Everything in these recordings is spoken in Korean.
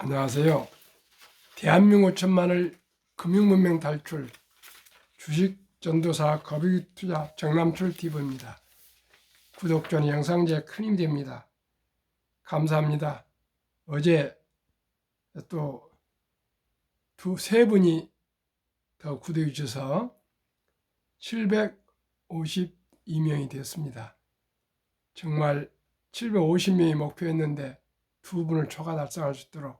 안녕하세요. 대한민국 천만을 금융문명 탈출 주식 전도사 거북이 투자 정남출 TV입니다. 구독 전 영상 제 큰 힘이 됩니다. 감사합니다. 어제 또 세 분이 더 구독해 주셔서 752명이 됐습니다. 정말 750명이 목표였는데 두 분을 초과 달성할 수 있도록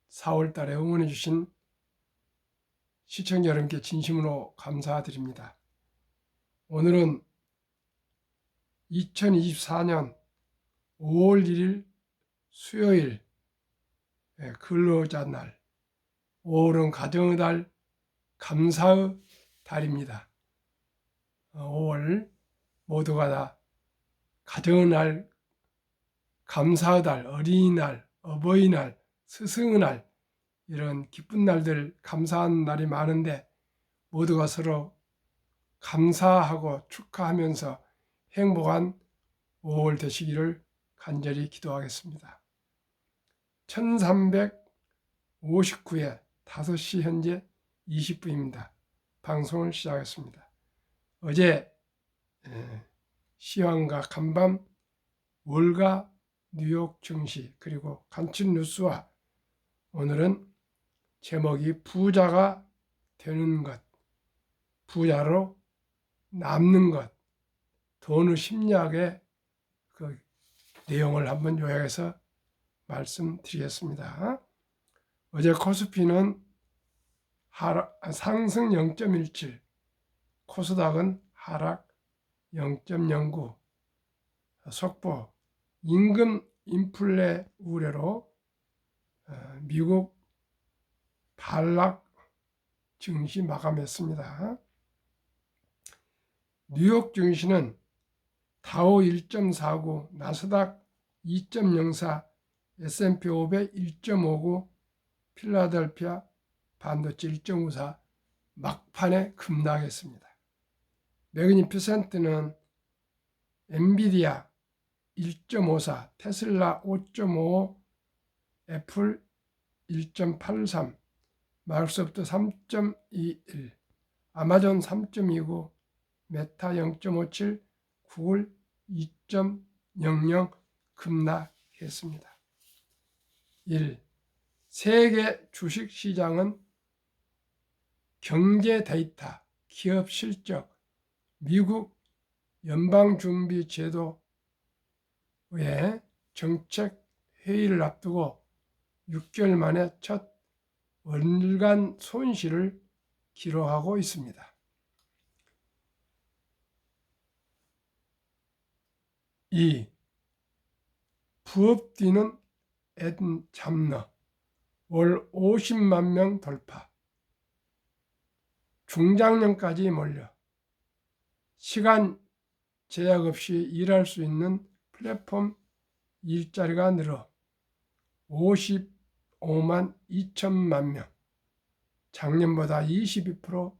4월 달에 응원해 주신 시청자 여러분께 진심으로 감사드립니다. 오늘은 2024년 5월 1일 수요일 근로자 날, 5월은 가정의 달, 감사의 달입니다. 5월 모두가 다 가정의 날, 감사의 달, 어린이날, 어버이날, 스승의 날 이런 기쁜 날들, 감사한 날이 많은데 모두가 서로 감사하고 축하하면서 행복한 5월 되시기를 간절히 기도하겠습니다. 1359회 5시 현재 20분입니다. 방송을 시작했습니다. 어제 시황과 간밤 월가 뉴욕 증시 그리고 간추린 뉴스와 오늘은 제목이 부자가 되는 것, 부자로 남는 것, 돈의 심리학의 그 내용을 한번 요약해서 말씀드리겠습니다. 어제 코스피는 상승 0.17, 코스닥은 하락 0.09, 속보 임금 인플레 우려로 미국 반락 증시 마감했습니다. 뉴욕 증시는 다우 1.49, 나스닥 2.04, S&P 500 1.59, 필라델피아 반도체 1.54 막판에 급락했습니다. 매그니피센트는 엔비디아 1.54, 테슬라 5.55, 애플 1.83, 마이크로소프트 3.21, 아마존 3.29, 메타 0.57, 구글 2.00 급락했습니다. 1. 세계 주식시장은 경제 데이터, 기업 실적, 미국 연방준비제도의 정책 회의를 앞두고 6개월 만에 첫 월간 손실을 기록하고 있습니다. 2. 부업 뛰는 앤 잡너 월 50만 명 돌파. 중장년까지 몰려 시간 제약 없이 일할 수 있는 플랫폼 일자리가 늘어 55만 2천만 명, 작년보다 22%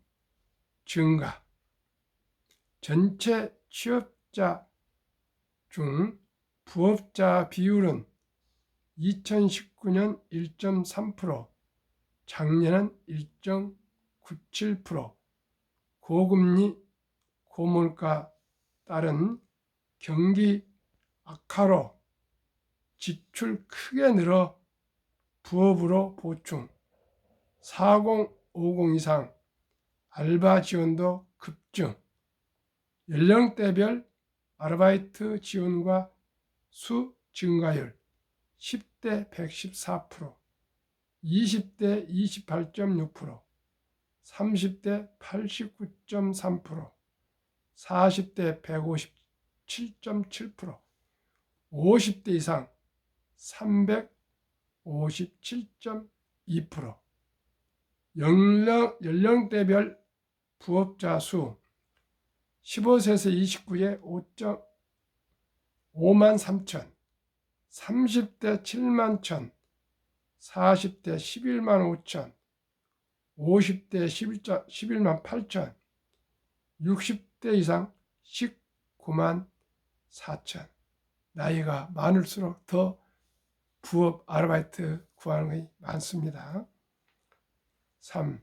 증가. 전체 취업자 중 부업자 비율은 2019년 1.3%, 작년은 1.97%, 고금리, 고물가 따른 경기 악화로 지출 크게 늘어 부업으로 보충, 4050 이상 알바 지원도 급증, 연령대별 아르바이트 지원과 수 증가율 10대 114%, 20대 28.6%, 30대 89.3%, 40대 157.7%, 50대 이상 357.2%, 연령대별 부업자 수 15세에서 29에 5만 3천, 30대 7만 1천, 40대 11만 5천, 50대 11만 8천, 60대 이상 19만 4천. 나이가 많을수록 더 부업 아르바이트 구하는 게 많습니다. 3.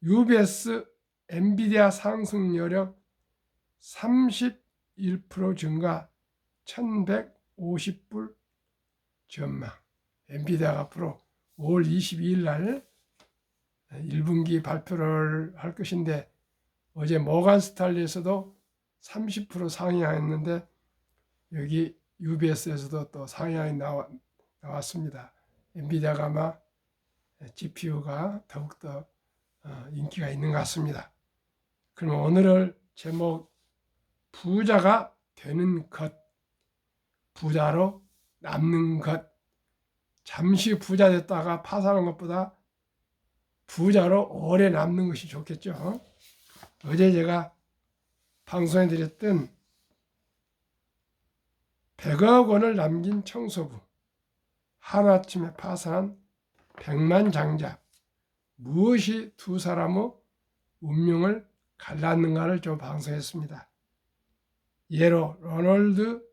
UBS 엔비디아 상승 여력 31% 증가 1150불 전망. 엔비디아가 앞으로 5월 22일 날 1분기 발표를 할 것인데 어제 모간 스탠리에서도 30% 상향했는데 여기 UBS에서도 또 상향이 나왔습니다. 엔비디아가 아마 GPU가 더욱더 인기가 있는 것 같습니다. 그럼 오늘의 제목 부자가 되는 것, 부자로 남는 것. 잠시 부자 됐다가 파산하는 것보다 부자로 오래 남는 것이 좋겠죠. 어제 제가 방송해 드렸던 100억 원을 남긴 청소부, 하루아침에 파산한 백만장자, 무엇이 두 사람의 운명을 갈랐는가를 좀 방송했습니다. 예로 로널드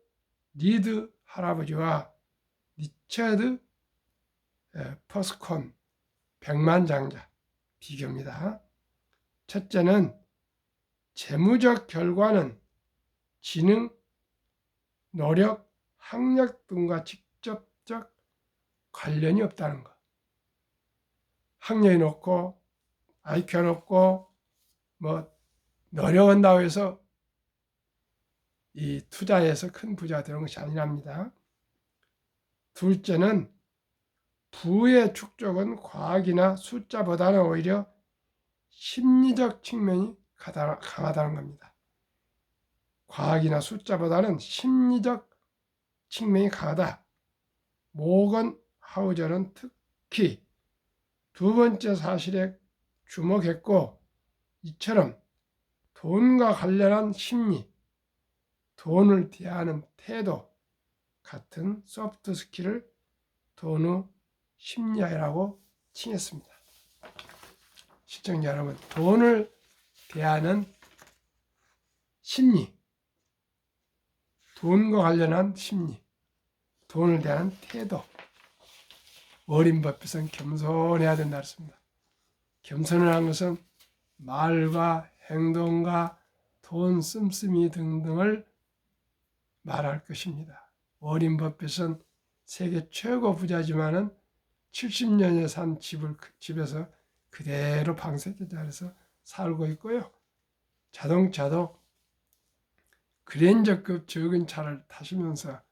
리드 할아버지와 리처드 퍼스콘 백만장자 비교입니다. 첫째는 재무적 결과는 지능, 노력, 학력 등과 직접적 관련이 없다는 것. 학력이 높고 IQ가 높고 노력한다고 해서 이 투자에서 큰 부자가 되는 것이 아니랍니다. 둘째는 부의 축적은 과학이나 숫자보다는 오히려 심리적 측면이 강하다는 겁니다. 과학이나 숫자보다는 심리적 측면이 강하다. 모건 하우저는 특히 두 번째 사실에 주목했고, 이처럼 돈과 관련한 심리, 돈을 대하는 태도 같은 소프트 스킬을 돈의 심리학이라고 칭했습니다. 시청자 여러분, 돈을 대하는 심리, 돈과 관련한 심리, 돈을 대하는 태도. 워린 버핏은 겸손해야 된다 했습니다. 겸손이라는 것은 말과 행동과 돈 씀씀이 등등을 말할 것입니다. 워린 버핏은 세계 최고 부자지만은 70년에 산 집에서 그대로 방세대 자리에서 살고 있고요. 자동차도 그랜저급 적은 차를 타시면서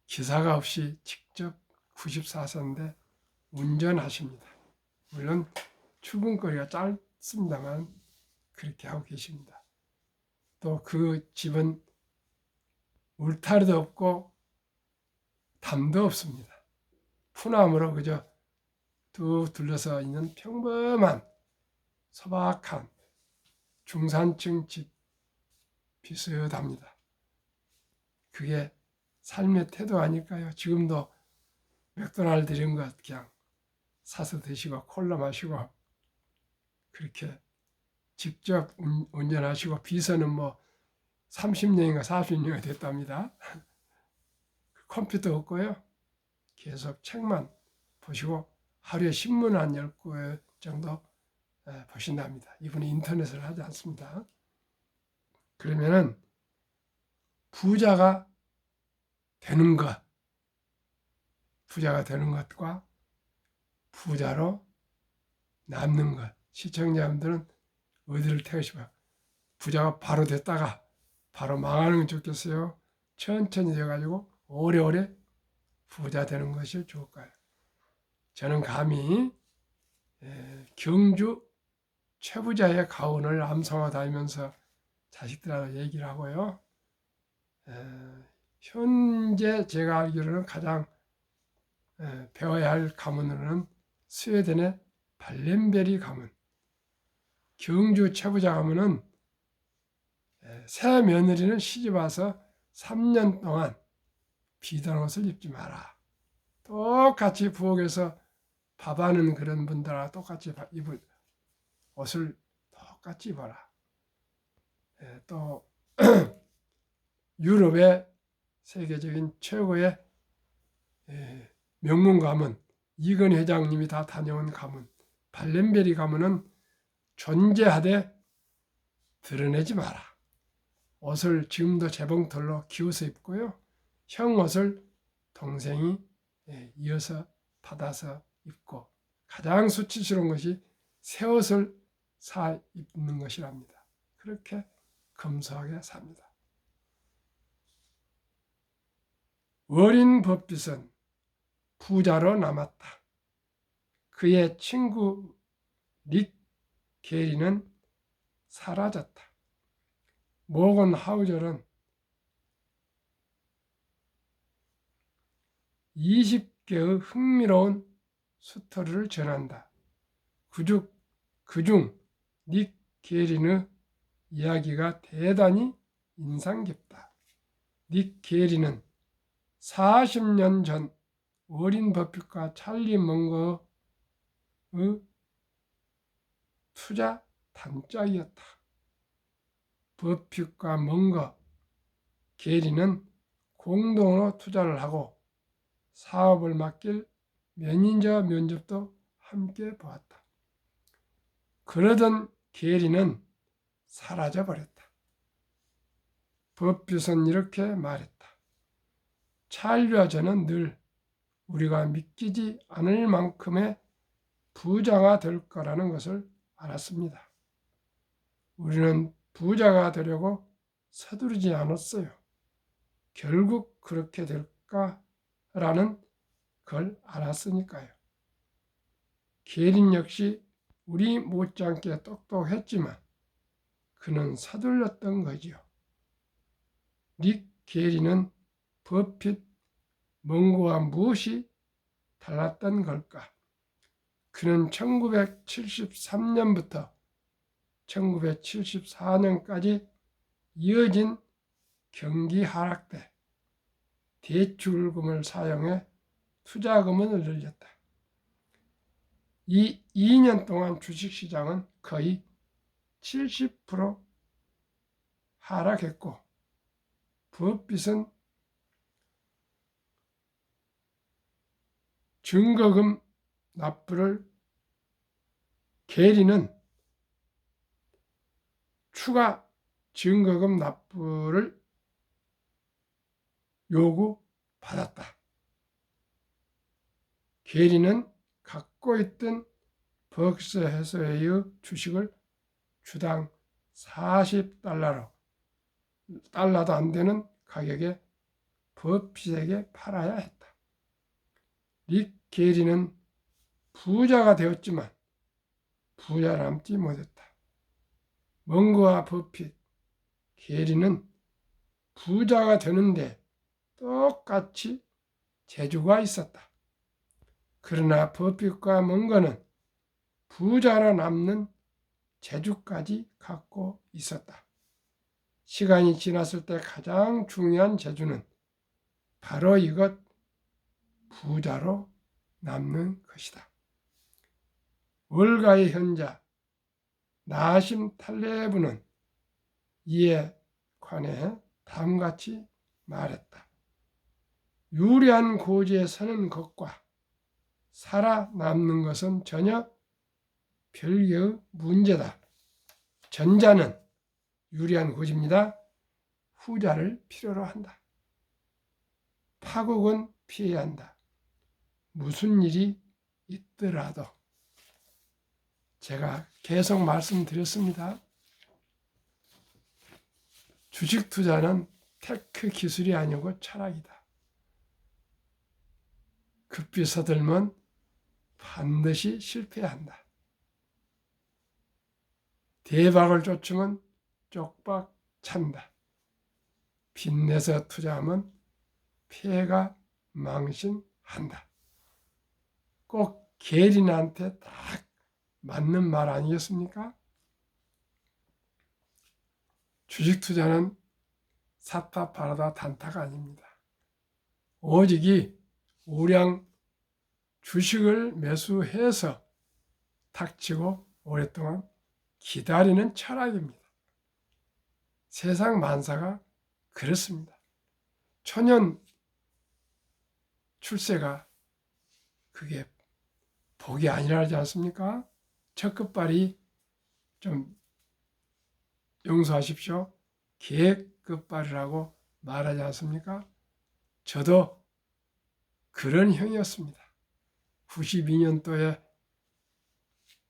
기사가 없이 직접 94세인데 운전하십니다. 물론 출근거리가 짧습니다만 그렇게 하고 계십니다. 또 그 집은 울타리도 없고 담도 없습니다. 푸나무로 그저 뚝 둘러서 있는 평범한 소박한 중산층 집 비슷합니다. 그게 삶의 태도 아닐까요? 지금도 맥도날드 이런 것 그냥 사서 드시고 콜라 마시고 그렇게 직접 운전하시고 비서는 30년인가 40년이 됐답니다. 컴퓨터 없고요. 계속 책만 보시고 하루에 신문 한 10권 정도 보신답니다. 이분이 인터넷을 하지 않습니다. 그러면은 부자가 되는 것과 부자로 남는 것. 시청자분들은 어디를 택하시면 부자가 바로 됐다가 바로 망하는 건 좋겠어요? 천천히 돼가지고 오래오래 부자 되는 것이 좋을까요? 저는 감히 경주 최부자의 가훈을 암송하 다니면서 자식들하고 얘기를 하고요. 현재 제가 알기로는 가장 배워야 할 가문으로는 스웨덴의 발렌베리 가문. 경주 최부자 가문은 새 며느리는 시집 와서 3년 동안 비단 옷을 입지 마라. 똑같이 부엌에서 밥하는 그런 분들하고 똑같이 입을 옷을 똑같이 입어라. 또 유럽의 세계적인 최고의 명문 가문, 이건희 회장님이 다 다녀온 가문, 발렌베리 가문은 존재하되 드러내지 마라. 옷을 지금도 재봉틀로 기워서 입고요. 형 옷을 동생이 이어서 받아서 입고, 가장 수치스러운 것이 새 옷을 사 입는 것이랍니다. 그렇게 검소하게 삽니다. 어린 법빗은 부자로 남았다. 그의 친구 릭 게리는 사라졌다. 모건 하우절은 20개의 흥미로운 스토리를 전한다. 그중 릭 게리의 이야기가 대단히 인상 깊다. 릭 게리는 40년 전 워린 버핏과 찰리 먼거의 투자 단짝이었다. 버핏과 먼거, 게리는 공동으로 투자를 하고 사업을 맡길 매니저 면접도 함께 보았다. 그러던 게리는 사라져버렸다. 버핏은 이렇게 말했다. 찰리와 저는 늘 우리가 믿기지 않을 만큼의 부자가 될 거라는 것을 알았습니다. 우리는 부자가 되려고 서두르지 않았어요. 결국 그렇게 될까라는 걸 알았으니까요. 게린 역시 우리 못지않게 똑똑했지만 그는 서둘렀던 거지요. 릭 게리는 버핏, 먼거와 무엇이 달랐던 걸까? 그는 1973년부터 1974년까지 이어진 경기 하락 때 대출금을 사용해 투자금을 늘렸다. 이 2년 동안 주식시장은 거의 70% 하락했고 버핏은 증거금 납부를, 게리는 추가 증거금 납부를 요구받았다. 게리는 갖고 있던 버크셔 해서웨이의 주식을 주당 40달러로 달러도 안 되는 가격에 버핏에게 팔아야 했다. 릭 게리는 부자가 되었지만 부자 남지 못했다. 먼거와 버핏, 게리는 부자가 되는데 똑같이 재주가 있었다. 그러나 버핏과 먼거는 부자로 남는 재주까지 갖고 있었다. 시간이 지났을 때 가장 중요한 재주는 바로 이것, 부자로 남는 것이다. 월가의 현자 나심 탈레브는 이에 관해 다음같이 말했다. 유리한 고지에 서는 것과 살아남는 것은 전혀 별개의 문제다. 전자는 유리한 고지입니다. 후자를 필요로 한다. 파국은 피해야 한다. 무슨 일이 있더라도. 제가 계속 말씀드렸습니다. 주식 투자는 테크 기술이 아니고 철학이다. 급히 서들면 반드시 실패한다. 대박을 쫓으면 쪽박 찬다. 빚내서 투자하면 피해가 망신한다. 꼭 게리나한테 딱 맞는 말 아니겠습니까? 주식 투자는 사타 파라다 단타가 아닙니다. 오직이 우량 주식을 매수해서 닥치고 오랫동안 기다리는 철학입니다. 세상 만사가 그렇습니다. 초년 출세가 그게 복이 아니라지 않습니까? 첫 끝발이 좀 용서하십시오. 계획 끝발이라고 말하지 않습니까? 저도 그런 형이었습니다. 92년도에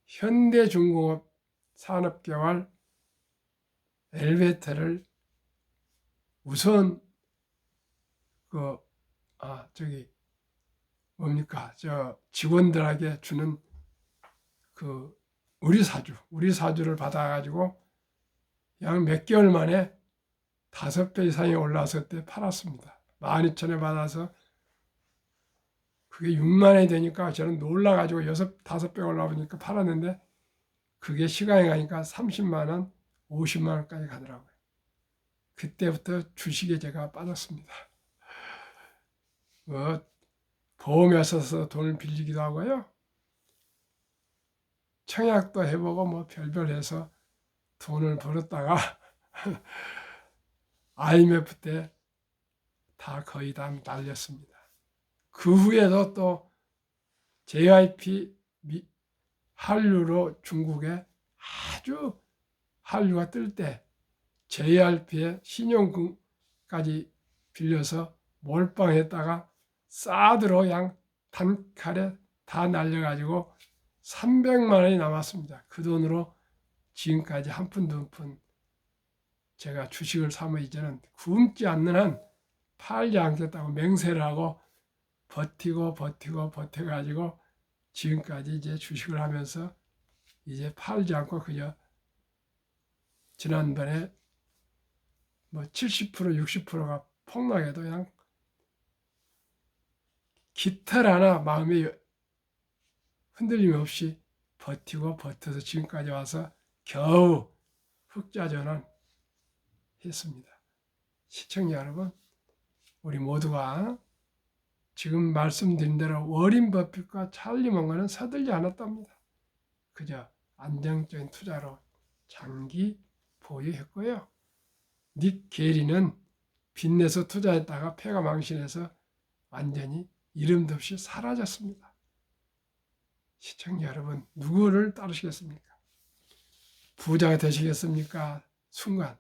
현대중공업 산업개발 엘리베이터를 우선 직원들에게 주는 우리 사주를 받아가지고 약 몇 개월 만에 5배 이상이 올라왔을 때 팔았습니다. 12,000에 받아서 그게 6만 원이 되니까 저는 놀라가지고 5배 올라오니까 팔았는데 그게 시간이 가니까 30만 원, 50만 원까지 가더라고요. 그때부터 주식에 제가 빠졌습니다. 보험에 써서 돈을 빌리기도 하고요. 청약도 해보고 별별 해서 돈을 벌었다가 IMF 때 거의 다 날렸습니다. 그 후에도 또 JYP 한류로 중국에 아주 한류가 뜰 때 JRP의 신용금까지 빌려서 몰빵했다가 사드로 그냥 단칼에 다 날려가지고 300만 원이 남았습니다. 그 돈으로 지금까지 한 푼 두 푼 제가 주식을 사면 이제는 굶지 않는 한 팔지 않겠다고 맹세를 하고 버텨가지고 지금까지 이제 주식을 하면서 이제 팔지 않고 그저 지난번에 70% 60%가 폭락해도 그냥 깃털 하나 마음에 흔들림 없이 버텨서 지금까지 와서 겨우 흑자전환 했습니다. 시청자 여러분, 우리 모두가 지금 말씀드린 대로 워린 버핏과 찰리 멍건은 서들지 않았답니다. 그저 안정적인 투자로 장기 보유했고요. 닉 게리는 빚내서 투자했다가 패가 망신해서 완전히 이름도 없이 사라졌습니다. 시청자 여러분, 누구를 따르시겠습니까? 부자가 되시겠습니까? 순간.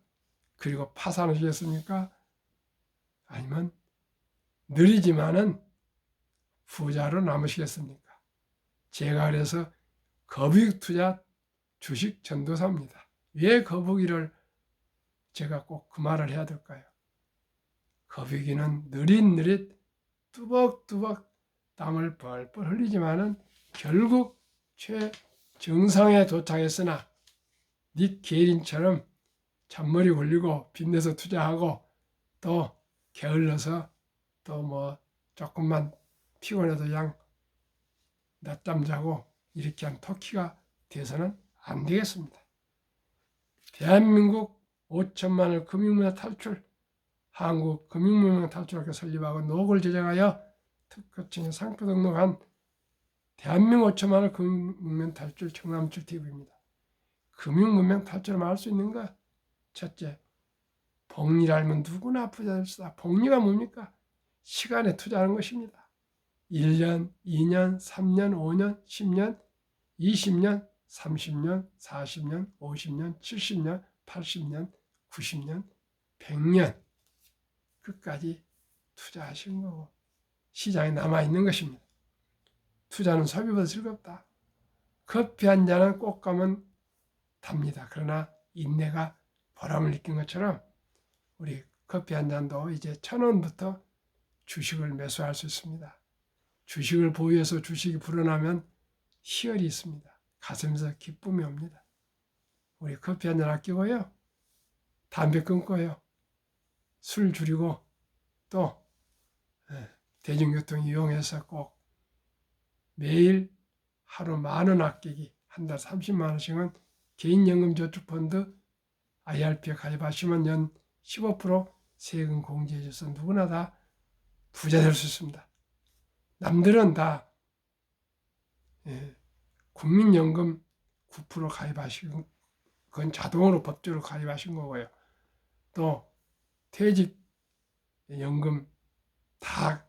그리고 파산하시겠습니까? 아니면 느리지만은 부자로 남으시겠습니까? 제가 그래서 거북이 투자 주식 전도사입니다. 왜 거북이를 제가 꼭 그 말을 해야 될까요? 거북이는 느릿느릿 뚜벅뚜벅 땀을 뻘뻘 흘리지만은 결국 최정상에 도착했으나 닉 게린처럼 잔머리 굴리고 빚내서 투자하고 또 게을러서 또 조금만 피곤해도 그냥 낮잠 자고 이렇게 한 터키가 돼서는 안 되겠습니다. 대한민국 5천만을 금융문화 탈출, 한국 금융문화 탈출학교 설립하고 노고를 제정하여 특허청에 상표 등록한 대한민국 5천만을 금융문화 탈출 청남출 TV입니다. 금융문화 탈출을 말할 수 있는가? 첫째, 복리를 알면 누구나 부자 될 수 있다. 복리가 뭡니까? 시간에 투자하는 것입니다. 1년, 2년, 3년, 5년, 10년, 20년, 30년, 40년, 50년, 70년, 80년, 90년, 100년 끝까지 투자하시는 거고 시장에 남아있는 것입니다. 투자는 소비보다 즐겁다. 커피 한 잔은 꼭 가면 답니다. 그러나 인내가 보람을 느낀 것처럼 우리 커피 한 잔도 이제 1,000원부터 주식을 매수할 수 있습니다. 주식을 보유해서 주식이 불어나면 희열이 있습니다. 가슴에서 기쁨이 옵니다. 우리 커피 한 잔 아끼고요. 담배 끊고요. 술 줄이고 또 대중교통 이용해서 꼭 매일 하루 10,000원 아끼기, 한 달 30만 원씩은 개인연금저축펀드 IRP에 가입하시면 연 15% 세금 공제해줘서 누구나 다 부자 될 수 있습니다. 남들은 다 국민연금 9% 가입하시고 그건 자동으로 법적으로 가입하신 거고요. 또 퇴직연금 다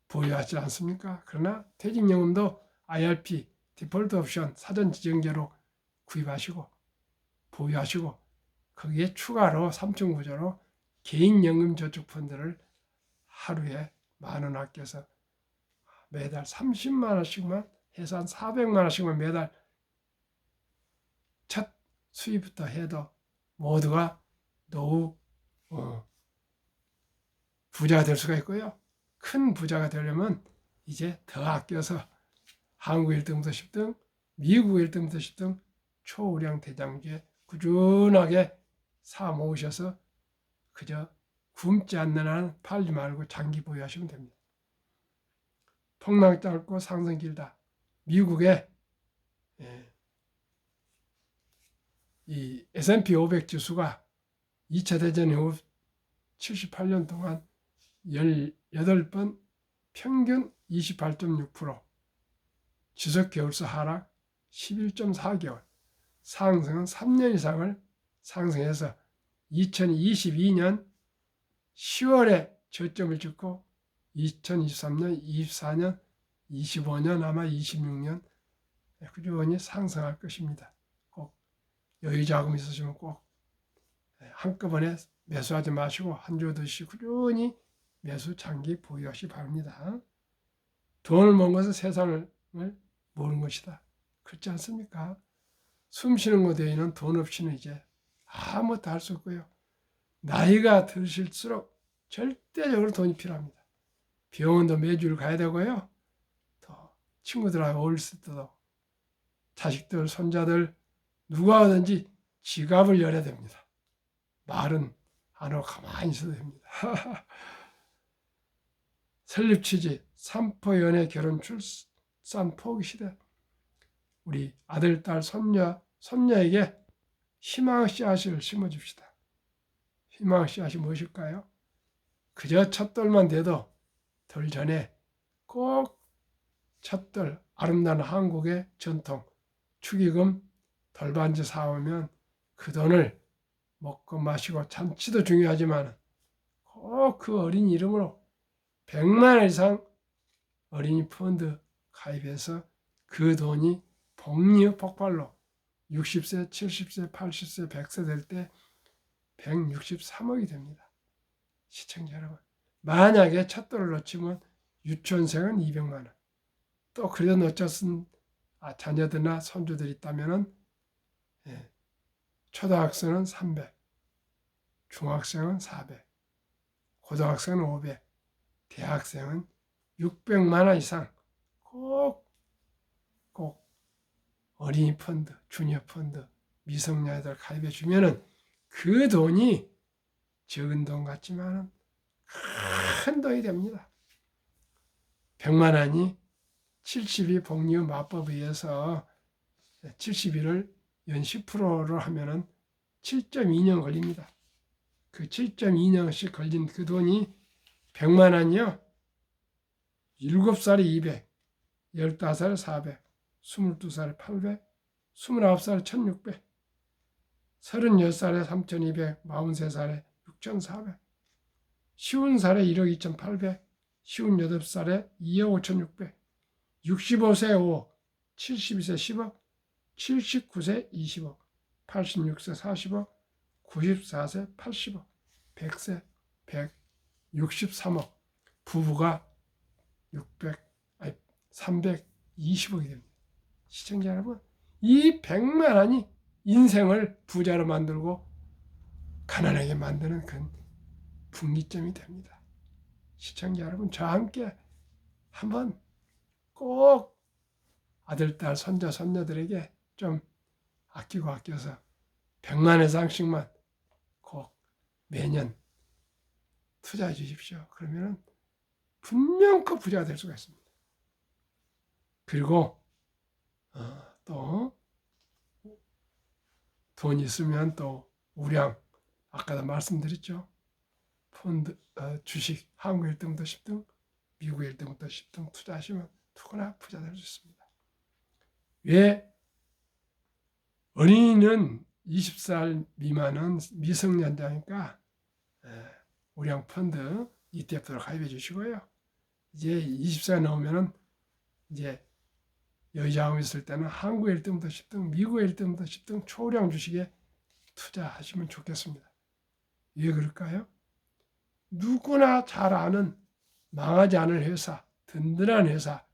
보유하지 않습니까? 그러나 퇴직연금도 IRP, 디폴트 옵션, 사전 지정제로 구입하시고 보유하시고 거기에 추가로 3층 구조로 개인연금저축펀드를 하루에 10,000원 아껴서 매달 30만 원씩만 해서 한 400만 원씩만 매달 첫 수입부터 해도 모두가 노후 부자가 될 수가 있고요. 큰 부자가 되려면 이제 더 아껴서 한국 1등부터 10등, 미국 1등부터 10등 초우량 대장주에 꾸준하게 사 모으셔서 그저 굶지 않는 한 팔지 말고 장기 보유하시면 됩니다. 폭락 짧고 상승 길다. 미국의 이 S&P 500 지수가 2차 대전 이후 78년 동안 18번 평균 28.6%, 지속 개월수 하락 11.4개월, 상승은 3년 이상을 상승해서 2022년 10월에 저점을 찍고 2023년, 24년, 25년, 아마 26년 꾸준히 상승할 것입니다. 꼭 여유 자금 있으시면 꼭 한꺼번에 매수하지 마시고 한 주 두 꾸준히 매수 장기 보유하시기 바랍니다. 돈을 모은 것은 세상을 모르는 것이다. 그렇지 않습니까? 숨 쉬는 것 외에는 돈 없이는 이제 아무것도 할 수 없고요. 나이가 드실수록 절대적으로 돈이 필요합니다. 병원도 매주 가야 되고요. 또 친구들하고 어울릴 때도 자식들, 손자들 누가 하든지 지갑을 열어야 됩니다. 말은 안 하고 가만히 있어도 됩니다. 설립 취지, 삼포 연애 결혼 출산 포기 시대. 우리 아들, 딸, 손녀에게 희망 씨앗을 심어줍시다. 희망 씨앗이 무엇일까요? 그저 첫돌만 돼도 덜 전에 꼭 첫돌 아름다운 한국의 전통 축의금 돌반지 사오면 그 돈을 먹고 마시고 잔치도 중요하지만 꼭 그 어린이 이름으로 100만 원 이상 어린이 펀드 가입해서 그 돈이 복리 폭발로 60세, 70세, 80세, 100세 될 때 163억이 됩니다. 시청자 여러분, 만약에 첫돌을 놓치면 유치원생은 200만 원, 또 그래도 놓쳤은 자녀들이나 손주들이 있다면 초등학생은 300, 중학생은 400, 고등학생은 500, 대학생은 600만 원 이상 꼭 어린이 펀드, 주니어 펀드, 미성년자들 가입해 주면은 그 돈이 적은 돈 같지만 큰 돈이 됩니다. 100만 원이 70이 복리 마법에 의해서 70일을 연 10%로 하면은 7.2년 걸립니다. 그 7.2년씩 걸린 그 돈이 100만 원이요. 7살에 200, 15살에 400, 22살에 800, 29살에 1600, 36살에 3200, 43살에 6400, 50살에 1억 2800, 58살에 2억 5600, 65세 5억, 72세 10억, 79세 20억, 86세 40억, 94세 80억, 100세 163억, 부부가 320억이 됩니다. 시청자 여러분, 이 100만 원이 인생을 부자로 만들고 가난하게 만드는 그 분기점이 됩니다. 시청자 여러분, 저와 함께 한번 꼭 아들, 딸, 손자, 손녀들에게 좀 아껴서 100만 원 이상씩만 꼭 매년 투자해 주십시오. 그러면 분명 그 부자가 될 수가 있습니다. 그리고 또 돈 있으면 또 우량, 아까도 말씀드렸죠. 펀드, 주식 한국 1등부터 10등, 미국 1등부터 10등 투자하시면 누구나 부자 될 수 있습니다. 왜 어린이는 20살 미만은 미성년자니까 우량 펀드 ETF로 가입해 주시고요. 이제 20세가 넘으면은 이제 여유자금 있을 때는 한국 1등부터 10등, 미국 1등부터 10등 초량 주식에 투자하시면 좋겠습니다. 왜 그럴까요? 누구나 잘 아는 망하지 않을 회사, 든든한 회사,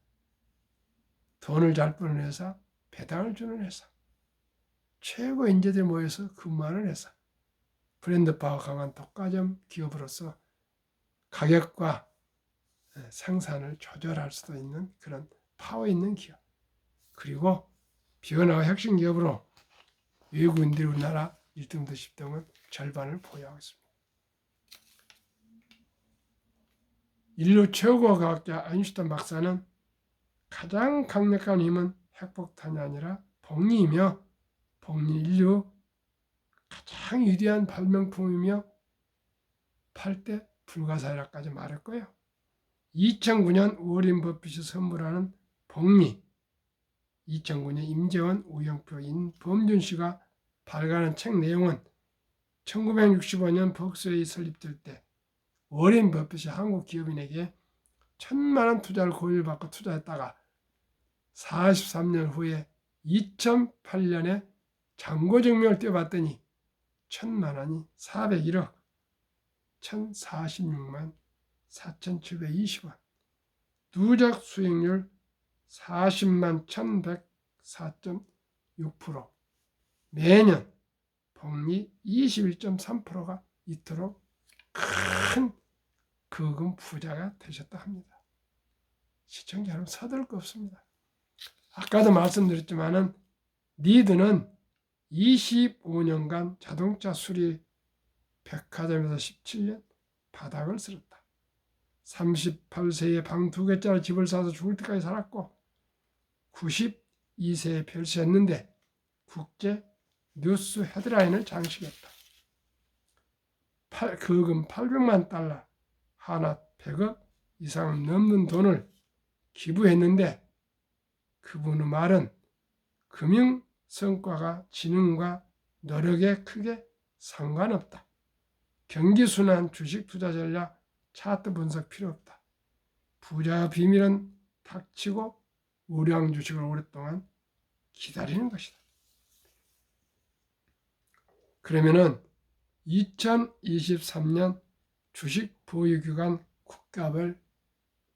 돈을 잘 버는 회사, 배당을 주는 회사, 최고 인재들이 모여서 근무하는 회사, 브랜드 파워 강한 독과점 기업으로서 가격과 생산을 조절할 수도 있는 그런 파워 있는 기업, 그리고 비어나와 혁신 기업으로 외국인들이 우리나라 1등부터 10등은 절반을 보유하고 있습니다. 인류 최고 과학자 아인슈타인 박사는 가장 강력한 힘은 핵폭탄이 아니라 복리이며 복리 인류 가장 위대한 발명품이며 8대 불가사의라까지 말했고요. 2009년 워렌 버핏이 선물하는 복리, 2009년 임재원, 우영표, 임범준 씨가 발간한 책 내용은 1965년 벅스웨이 설립될 때 워렌 버핏이 한국 기업인에게 1,000만 원 투자를 권유를 받고 투자했다가 43년 후에 2008년에 잔고증명을 떼어봤더니 1,000만 원이 401억 1,046만 4,720원, 누적 수익률 40만 1,104.6%, 매년 복리 21.3%가 이토록 큰 거금 부자가 되셨다 합니다. 시청자 여러분, 서둘 거 없습니다. 아까도 말씀드렸지만은 리드는 25년간 자동차 수리 백화점에서 17년 바닥을 쓸었다. 38세에 방 2개짜리 집을 사서 죽을 때까지 살았고 92세에 별세했는데 국제 뉴스 헤드라인을 장식했다. 거금 800만 달러, 하나 100억 이상 넘는 돈을 기부했는데 그분의 말은 금융 성과가 지능과 노력에 크게 상관없다. 경기순환, 주식 투자 전략, 차트 분석 필요 없다. 부자의 비밀은 닥치고 우량 주식을 오랫동안 기다리는 것이다. 그러면은 2023년 주식 보유기간 국가별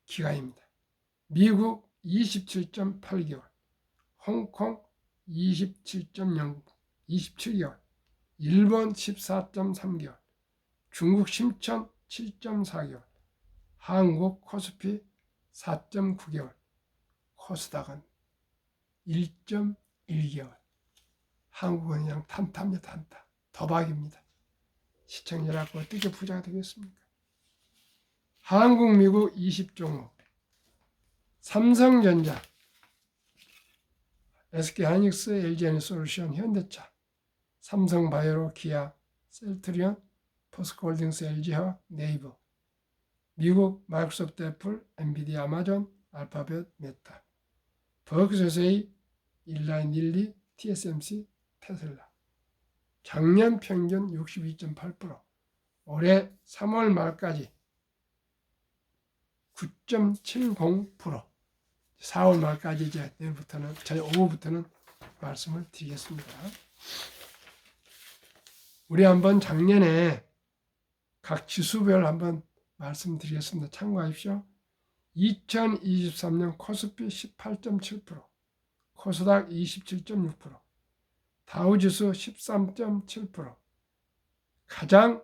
기간입니다. 미국 27.8개월, 홍콩 27개월, 일본 14.3개월, 중국 심천 7.4개월, 한국 코스피 4.9개월, 코스닥은 1.1개월. 한국은 그냥 탄탄합니다. 탄탄. 도박입니다. 시청자라고 어떻게 부자가 되겠습니까? 한국, 미국 20종목, 삼성전자, SK하이닉스, LG에너지솔루션, 현대차, 삼성바이오로, 기아, 셀트리온, 포스코홀딩스, LG화학, 네이버, 미국 마이크로소프트, 애플, 엔비디아, 아마존, 알파벳, 메타, 버크셔세이, 일라인, 릴리, TSMC, 테슬라. 작년 평균 62.8%, 올해 3월 말까지 9.70%, 4월 말까지 이제 내일부터는, 저희 오후부터는 말씀을 드리겠습니다. 우리 한번 작년에 각 지수별 한번 말씀드리겠습니다. 참고하십시오. 2023년 코스피 18.7%, 코스닥 27.6%, 다우지수 13.7%, 가장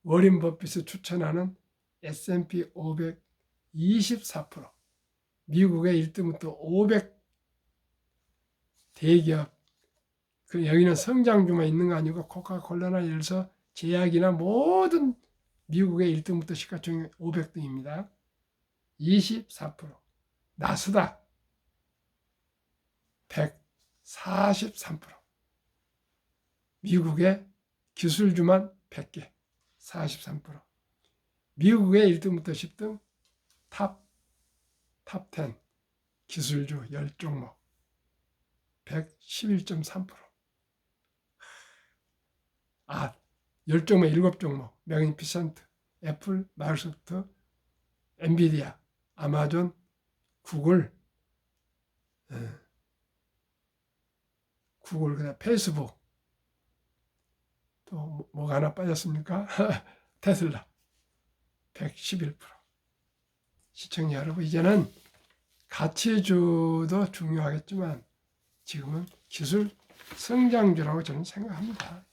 워렌 버핏이 추천하는 S&P 500 24%, 미국의 1등부터 500 대기업, 여기는 성장주만 있는 거 아니고 코카콜라나 예를 들어서 제약이나 모든 미국의 1등부터 시가총액 500등입니다. 24%, 나스닥 143%, 미국의 기술주만 100개 43%, 미국의 1등부터 10등 탑10 기술주 10종목 111.3%. 10종목 7종목 매그니피센트 애플, 마이크로소프트, 엔비디아, 아마존, 구글, 그다음 페이스북, 또 뭐가 하나 빠졌습니까? 테슬라 111%. 시청자 여러분, 이제는 가치주도 중요하겠지만 지금은 기술 성장주라고 저는 생각합니다.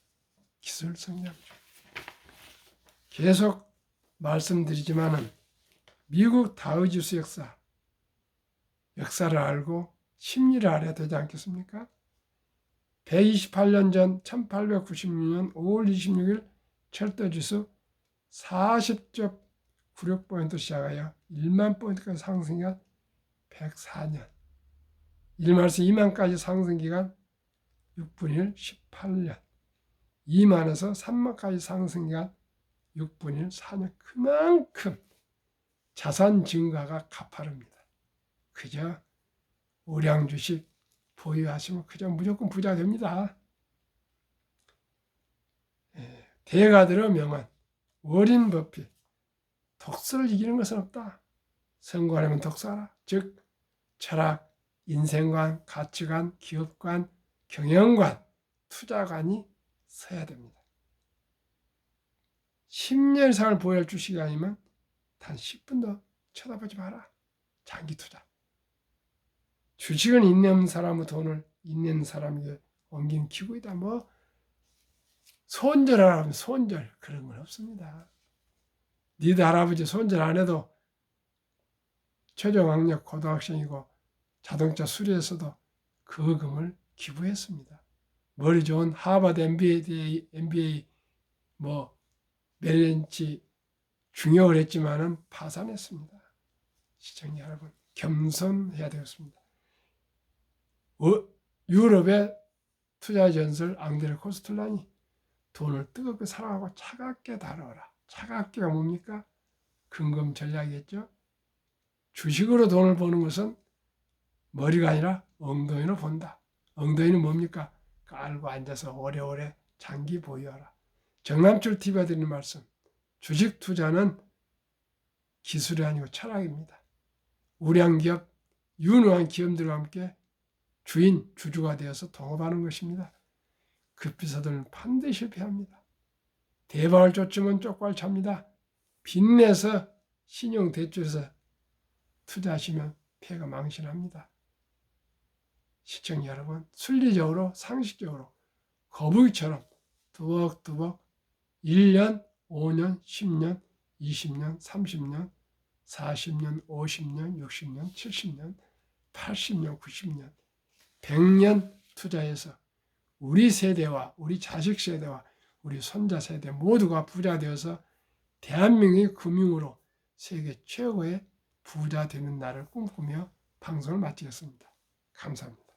기술 성장주. 계속 말씀드리지만은 미국 다우지수 역사를 알고 심리를 알아야 되지 않겠습니까? 128년 전 1896년 5월 26일 철도지수 40.96포인트 시작하여 1만 포인트까지 상승한 104년. 1만에서 2만까지 상승기간 6분의 1 18년. 2만에서 3만까지 상승기간 6분의 1 4년. 그만큼 자산 증가가 가파릅니다. 그저 우량 주식 보유하시면 그저 무조건 부자 됩니다. 대가들의 명언, 워린 버핏, 독서를 이기는 것은 없다. 성공하려면 독서하라. 즉 철학, 인생관, 가치관, 기업관, 경영관, 투자관이 서야 됩니다. 10년 이상을 보유할 주식이 아니면 단 10분도 쳐다보지 마라. 장기 투자. 주식은 있는 사람의 돈을 있는 사람에게 옮긴 기구이다. 뭐 손절하라면 손절, 그런 건 없습니다. 니들 할아버지 손절 안 해도 최저학력 고등학생이고 자동차 수리에서도 그 금을 기부했습니다. 머리 좋은 하버드 MBA 뭐 메릴린치 중역을 했지만은 파산했습니다. 시청자 여러분, 겸손해야 되겠습니다. 유럽의 투자 전설 앙드레 코스텔라니 돈을 뜨겁게 사랑하고 차갑게 다뤄라. 차갑게가 뭡니까? 근검 전략이겠죠. 주식으로 돈을 버는 것은 머리가 아니라 엉덩이로 본다. 엉덩이는 뭡니까? 깔고 앉아서 오래오래 장기 보유하라. 정남철 TV가 드리는 말씀, 주식 투자는 기술이 아니고 철학입니다. 우량 기업, 유능한 기업들과 함께 주주가 되어서 동업하는 것입니다. 급비서들은 반드시 실패합니다. 대박을 쫓으면 쪽발 찹니다. 빚내서 신용대출에서 투자하시면 폐가 망신합니다. 시청자 여러분, 순리적으로 상식적으로 거북이처럼 두벅두벅 1년, 5년, 10년, 20년, 30년, 40년, 50년, 60년, 70년, 80년, 90년, 100년 투자해서 우리 세대와 우리 자식 세대와 우리 손자 세대 모두가 부자 되어서 대한민국의 금융으로 세계 최고의 부자 되는 날을 꿈꾸며 방송을 마치겠습니다. 감사합니다.